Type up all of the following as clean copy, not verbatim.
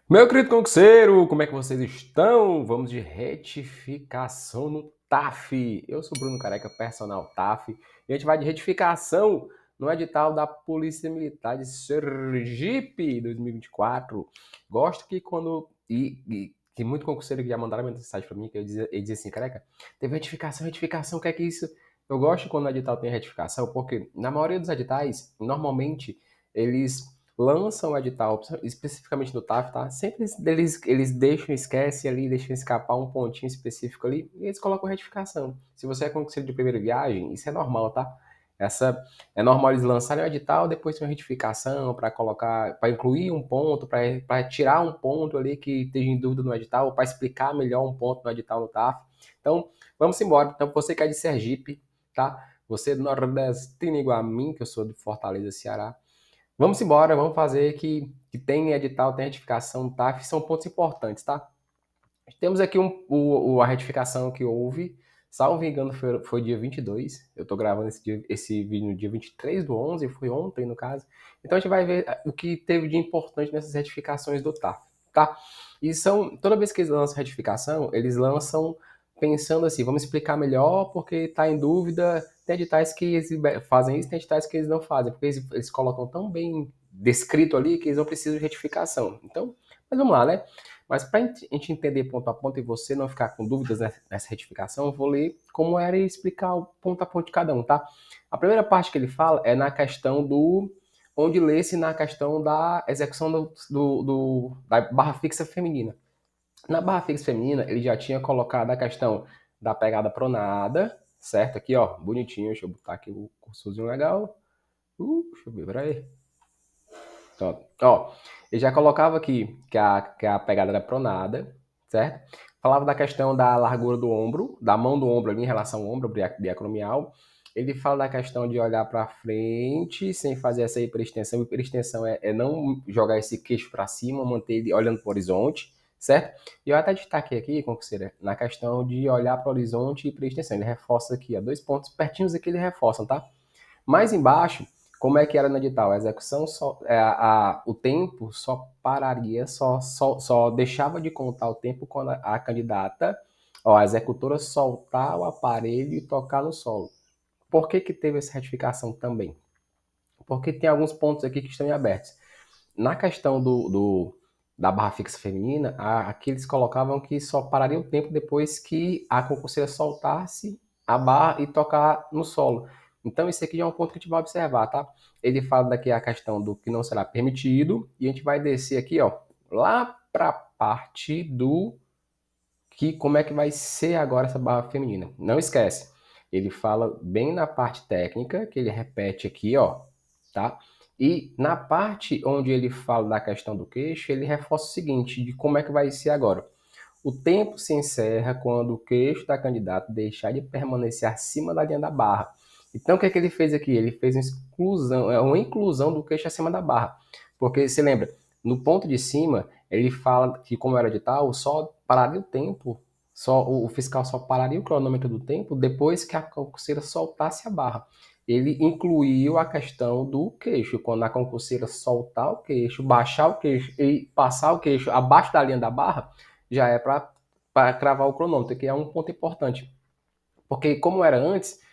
Meu querido concurseiro, como é que vocês estão? Vamos de retificação no TAF. Eu sou Bruno Careca, personal TAF, e a gente vai de retificação no edital da Polícia Militar de Sergipe 2024. Gosto que quando. Que muito concurseiro que já mandaram mensagem para mim, que ele dizia assim, Careca, teve retificação, retificação, o que é isso? Eu gosto quando o edital tem retificação, porque na maioria dos editais, normalmente, eles lançam o edital, especificamente do TAF, tá? Sempre eles deixam, esquecem ali, deixam escapar um pontinho específico ali e eles colocam retificação. Se você é concurseiro de primeira viagem, isso é normal, tá? Essa é normal eles lançarem o edital, depois tem uma retificação para colocar, para incluir um ponto, para tirar um ponto ali que esteja em dúvida no edital, para explicar melhor um ponto no edital no TAF. Então, vamos embora. Então, você que é de Sergipe, tá? Você é do nordestino igual a mim, que eu sou de Fortaleza, Ceará. Vamos embora, vamos fazer que tem edital, tem retificação, tá? Que são pontos importantes, tá? Temos aqui a retificação que houve, salvo engano, foi dia 22. Eu tô gravando esse vídeo no dia 23 do 11, foi ontem no caso. Então a gente vai ver o que teve de importante nessas retificações do TAF, tá? E toda vez que eles lançam retificação, eles lançam pensando assim, vamos explicar melhor porque tá em dúvida. Tem editais que eles fazem isso, tem editais que eles não fazem, porque eles colocam tão bem descrito ali que eles não precisam de retificação. Então, mas vamos lá, né? Mas para a gente entender ponto a ponto e você não ficar com dúvidas nessa retificação, eu vou ler como era e explicar o ponto a ponto de cada um, tá? A primeira parte que ele fala é na questão do. Onde lê-se na questão da execução da barra fixa feminina. Na barra fixa feminina, ele já tinha colocado a questão da pegada pronada, certo? Aqui, ó, bonitinho. Deixa eu botar aqui o cursorzinho legal. Deixa eu ver, peraí. Top. Ó, ele já colocava aqui que a pegada era pronada, certo? Falava da questão da largura do ombro, da mão do ombro ali em relação ao ombro biacromial. Ele fala da questão de olhar para frente sem fazer essa hiperextensão. Hiperextensão é não jogar esse queixo para cima, manter ele olhando para o horizonte, certo? E eu até destaquei aqui, concurseira, na questão de olhar para o horizonte e hiperextensão. Ele reforça aqui, ó, dois pontos pertinhos aqui ele reforça, tá? Mais embaixo, como é que era no edital? A execução só, o tempo só pararia, só deixava de contar o tempo quando a candidata, ó, a executora soltar o aparelho e tocar no solo. Por que teve essa retificação também? Porque tem alguns pontos aqui que estão em abertos. Na questão da barra fixa feminina, aqui eles colocavam que só pararia o tempo depois que a concurseira soltasse a barra e tocar no solo. Então, esse aqui já é um ponto que a gente vai observar, tá? Ele fala daqui a questão do que não será permitido, e a gente vai descer aqui, ó, lá para a parte do que como é que vai ser agora essa barra feminina. Não esquece, ele fala bem na parte técnica, que ele repete aqui, ó, tá? E na parte onde ele fala da questão do queixo, ele reforça o seguinte, de como é que vai ser agora. O tempo se encerra quando o queixo da candidata deixar de permanecer acima da linha da barra. Então, o que é que ele fez aqui? Ele fez uma inclusão do queixo acima da barra. Porque, se lembra, no ponto de cima, ele fala que, como era edital, só pararia o tempo, o fiscal só pararia o cronômetro do tempo depois que a concurseira soltasse a barra. Ele incluiu a questão do queixo. Quando a concurseira soltar o queixo, baixar o queixo e passar o queixo abaixo da linha da barra, já é para cravar o cronômetro, que é um ponto importante. Porque, como era antes,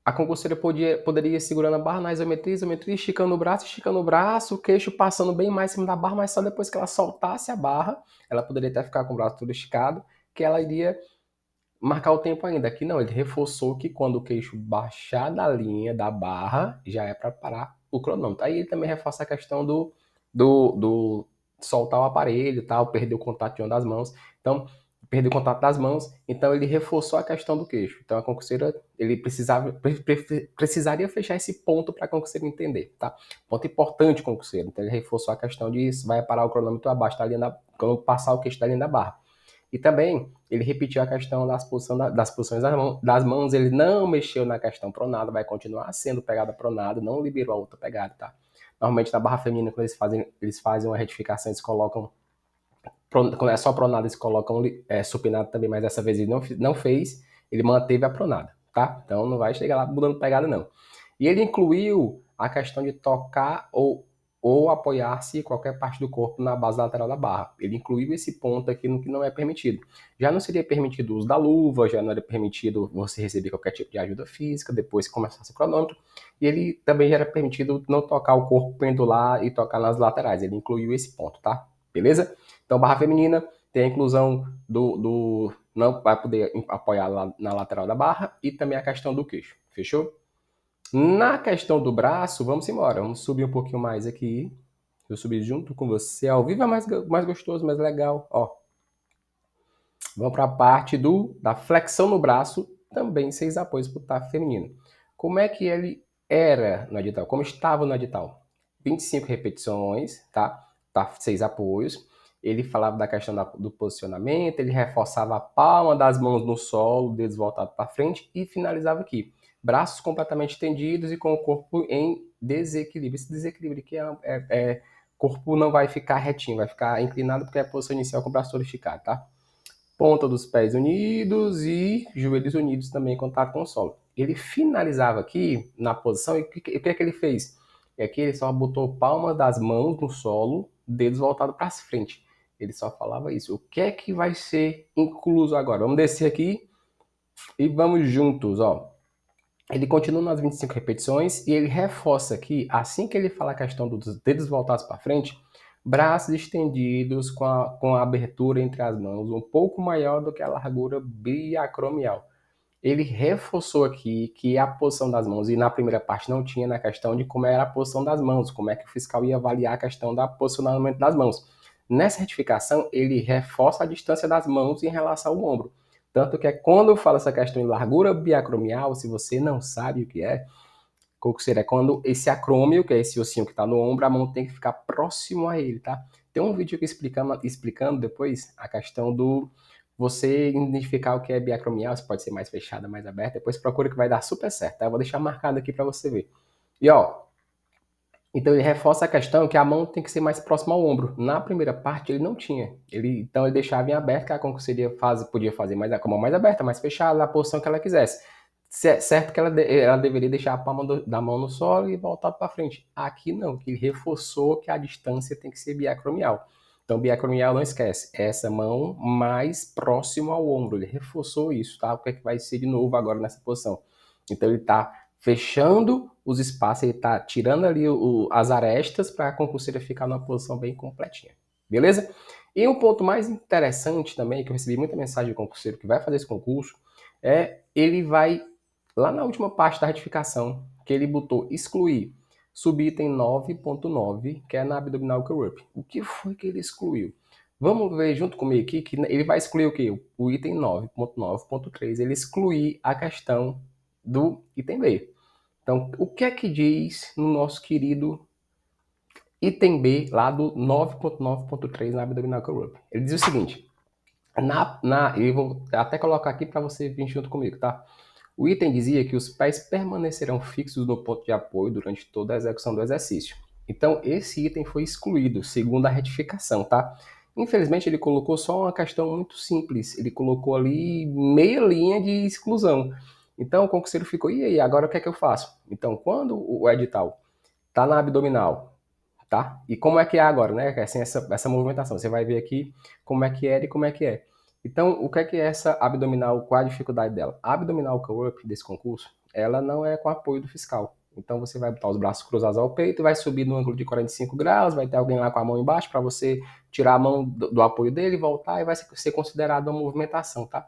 a concurseira poderia ir segurando a barra na isometria, esticando o braço, o queixo passando bem mais em cima da barra, mas só depois que ela soltasse a barra, ela poderia até ficar com o braço todo esticado, que ela iria marcar o tempo ainda. Aqui não, ele reforçou que quando o queixo baixar da linha da barra, já é para parar o cronômetro. Aí ele também reforça a questão do soltar o aparelho, tal, perder o contato de uma das mãos. Então, perder o contato das mãos, então ele reforçou a questão do queixo. Então a concurseira, ele precisaria fechar esse ponto para a concurseira entender, tá? Ponto importante, concurseiro. Então ele reforçou a questão de vai parar o cronômetro abaixo da linha quando passar o queixo da linha da barra. E também ele repetiu a questão das posições das mãos, ele não mexeu na questão pronada, vai continuar sendo pegada pronada, não liberou a outra pegada, tá? Normalmente na barra feminina, quando eles fazem uma retificação, eles colocam, quando é só pronada, eles colocam supinado também, mas dessa vez ele não fez, ele manteve a pronada, tá? Então não vai chegar lá mudando pegada, não. E ele incluiu a questão de tocar ou ou apoiar-se qualquer parte do corpo na base lateral da barra. Ele incluiu esse ponto aqui no que não é permitido. Já não seria permitido o uso da luva, já não era permitido você receber qualquer tipo de ajuda física depois que começasse o cronômetro, e ele também já era permitido não tocar o corpo pendular e tocar nas laterais. Ele incluiu esse ponto, tá? Beleza? Então, barra feminina tem a inclusão do não vai poder apoiar lá na lateral da barra e também a questão do queixo. Fechou? Na questão do braço, vamos embora. Vamos subir um pouquinho mais aqui. Eu subi junto com você. Ao vivo é mais gostoso, mais legal. Ó, vamos para a parte da flexão no braço, também 6 apoios para o TAF feminino. Como é que ele era no edital? Como estava no edital? 25 repetições, tá? Tá 6 apoios. Ele falava da questão do posicionamento, ele reforçava a palma das mãos no solo, dedos voltados para frente e finalizava aqui. Braços completamente estendidos e com o corpo em desequilíbrio. Esse desequilíbrio aqui corpo não vai ficar retinho, vai ficar inclinado porque é a posição inicial com o braço todo esticado, tá? Ponta dos pés unidos e joelhos unidos também em contato com o solo. Ele finalizava aqui na posição e o que é que ele fez? É que ele só botou palmas das mãos no solo, dedos voltados para frente. Ele só falava isso. O que é que vai ser incluso agora? Vamos descer aqui e vamos juntos, ó. Ele continua nas 25 repetições e ele reforça aqui, assim que ele fala a questão dos dedos voltados para frente, braços estendidos com a abertura entre as mãos um pouco maior do que a largura biacromial. Ele reforçou aqui que a posição das mãos, e na primeira parte não tinha na questão de como era a posição das mãos, como é que o fiscal ia avaliar a questão do posicionamento das mãos. Nessa retificação, ele reforça a distância das mãos em relação ao ombro. Tanto que quando eu falo essa questão de largura biacromial, se você não sabe o que é, coxeira é quando esse acrômio, que é esse ossinho que está no ombro, a mão tem que ficar próximo a ele, tá? Tem um vídeo aqui explicando depois a questão do você identificar o que é biacromial, se pode ser mais fechada, mais aberta, depois procura que vai dar super certo, tá? Eu vou deixar marcado aqui para você ver. E ó, então ele reforça a questão que a mão tem que ser mais próxima ao ombro. Na primeira parte ele não tinha. Então ele deixava em aberto que a concurseira podia fazer com a mão mais aberta, mais fechada, na posição que ela quisesse. Certo que ela deveria deixar a palma da mão no solo e voltar para frente. Aqui não, que ele reforçou que a distância tem que ser biacromial. Então biacromial não esquece, é essa mão mais próximo ao ombro. Ele reforçou isso, tá? O que é que vai ser de novo agora nessa posição? Então ele está fechando os espaços, ele está tirando ali as arestas para a concurseira ficar numa posição bem completinha. Beleza? E um ponto mais interessante também, que eu recebi muita mensagem de concurseiro que vai fazer esse concurso, ele vai, lá na última parte da retificação, que ele botou excluir subitem 9.9, que é na abdominal curl-up. O que foi que ele excluiu? Vamos ver junto comigo aqui que ele vai excluir o quê? O item 9.9.3, ele excluir a questão do item B. Então, o que é que diz no nosso querido item B, lá do 9.9.3 na abdominal curl-up? Ele diz o seguinte, eu vou até colocar aqui para você vir junto comigo, tá? O item dizia que os pés permanecerão fixos no ponto de apoio durante toda a execução do exercício. Então, esse item foi excluído, segundo a retificação, tá? Infelizmente, ele colocou só uma questão muito simples. Ele colocou ali meia linha de exclusão. Então, o concurseiro ficou, e aí, agora o que é que eu faço? Então, quando o edital está na abdominal, tá? E como é que é agora, né? Assim, essa movimentação. Você vai ver aqui como é que era e como é que é. Então, o que é essa abdominal, qual a dificuldade dela? A abdominal curl-up desse concurso, ela não é com apoio do fiscal. Então, você vai botar os braços cruzados ao peito, vai subir no ângulo de 45 graus, vai ter alguém lá com a mão embaixo para você tirar a mão do apoio dele, voltar e vai ser considerado uma movimentação, tá?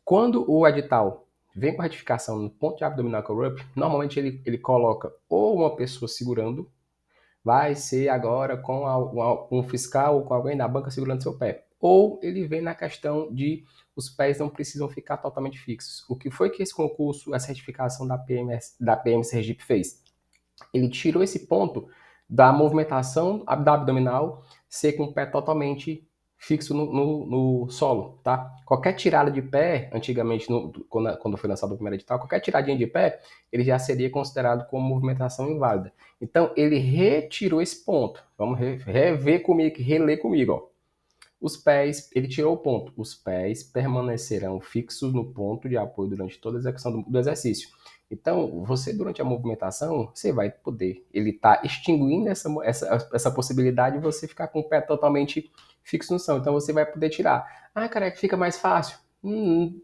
Quando o edital vem com a retificação no ponto de abdominal curl-up, normalmente ele coloca ou uma pessoa segurando, vai ser agora com um fiscal ou com alguém da banca segurando seu pé. Ou ele vem na questão de os pés não precisam ficar totalmente fixos. O que foi que esse concurso, essa certificação da PM Sergipe fez? Ele tirou esse ponto da movimentação da abdominal ser com o pé totalmente fixo no solo, tá? Qualquer tirada de pé, antigamente, quando foi lançado o primeiro edital, qualquer tiradinha de pé, ele já seria considerado como movimentação inválida. Então, ele retirou esse ponto. Vamos rever comigo, reler comigo, ó. Os pés, ele tirou o ponto. Os pés permanecerão fixos no ponto de apoio durante toda a execução do exercício. Então, você, durante a movimentação, você vai poder, ele está extinguindo essa possibilidade de você ficar com o pé totalmente fixo no chão. Então, você vai poder tirar. Ah, careca, fica mais fácil.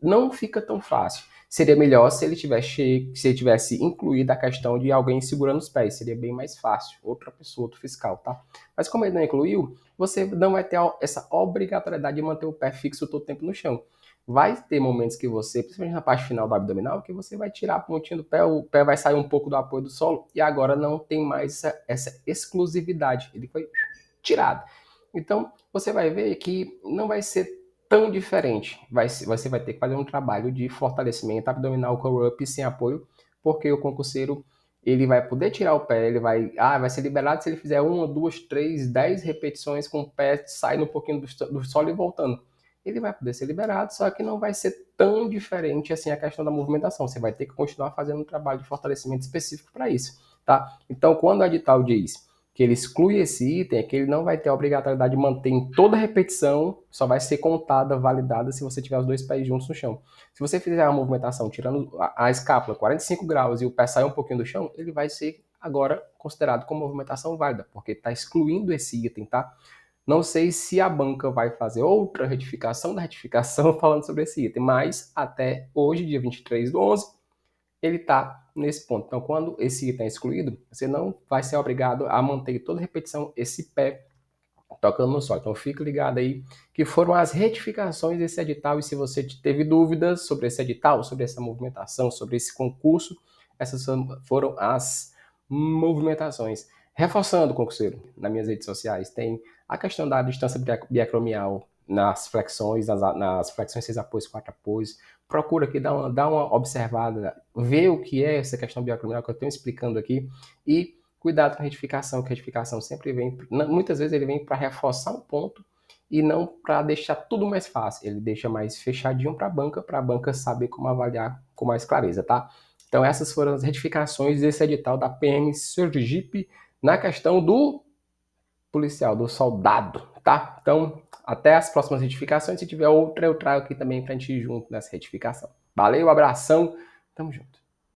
Não fica tão fácil. Seria melhor se ele tivesse incluído a questão de alguém segurando os pés. Seria bem mais fácil. Outra pessoa, outro fiscal, tá? Mas como ele não incluiu, você não vai ter essa obrigatoriedade de manter o pé fixo todo o tempo no chão. Vai ter momentos que você, principalmente na parte final do abdominal, que você vai tirar a pontinha do pé, o pé vai sair um pouco do apoio do solo e agora não tem mais essa exclusividade. Ele foi tirado. Então, você vai ver que não vai ser tão diferente. Você vai ter que fazer um trabalho de fortalecimento abdominal curl-up sem apoio, porque o concurseiro ele vai poder tirar o pé, vai ser liberado se ele fizer 1, 2, 3, 10 repetições com o pé saindo um pouquinho do solo e voltando. Ele vai poder ser liberado, só que não vai ser tão diferente assim a questão da movimentação. Você vai ter que continuar fazendo um trabalho de fortalecimento específico para isso, tá? Então, quando o edital diz que ele exclui esse item, é que ele não vai ter a obrigatoriedade de manter em toda repetição, só vai ser contada, validada se você tiver os dois pés juntos no chão. Se você fizer a movimentação tirando a escápula 45 graus e o pé sair um pouquinho do chão, ele vai ser agora considerado como movimentação válida, porque está excluindo esse item, tá? Não sei se a banca vai fazer outra retificação da retificação falando sobre esse item, mas até hoje, dia 23/11, ele está nesse ponto. Então, quando esse item é excluído, você não vai ser obrigado a manter toda repetição esse pé tocando no solo. Então, fique ligado aí que foram as retificações desse edital e se você teve dúvidas sobre esse edital, sobre essa movimentação, sobre esse concurso, essas foram as movimentações. Reforçando, concurseiro, nas minhas redes sociais, tem a questão da distância biacromial nas flexões, nas flexões 6 apoios, 4 apoios. Procura aqui dar uma observada, ver o que é essa questão biacromial que eu estou explicando aqui e cuidado com a retificação, que a retificação sempre vem, muitas vezes ele vem para reforçar um ponto e não para deixar tudo mais fácil. Ele deixa mais fechadinho para a banca saber como avaliar com mais clareza, tá? Então essas foram as retificações desse edital da PM Sergipe na questão do policial, do soldado, tá? Então, até as próximas retificações. Se tiver outra, eu trago aqui também pra gente ir junto nessa retificação. Valeu, abração, tamo junto.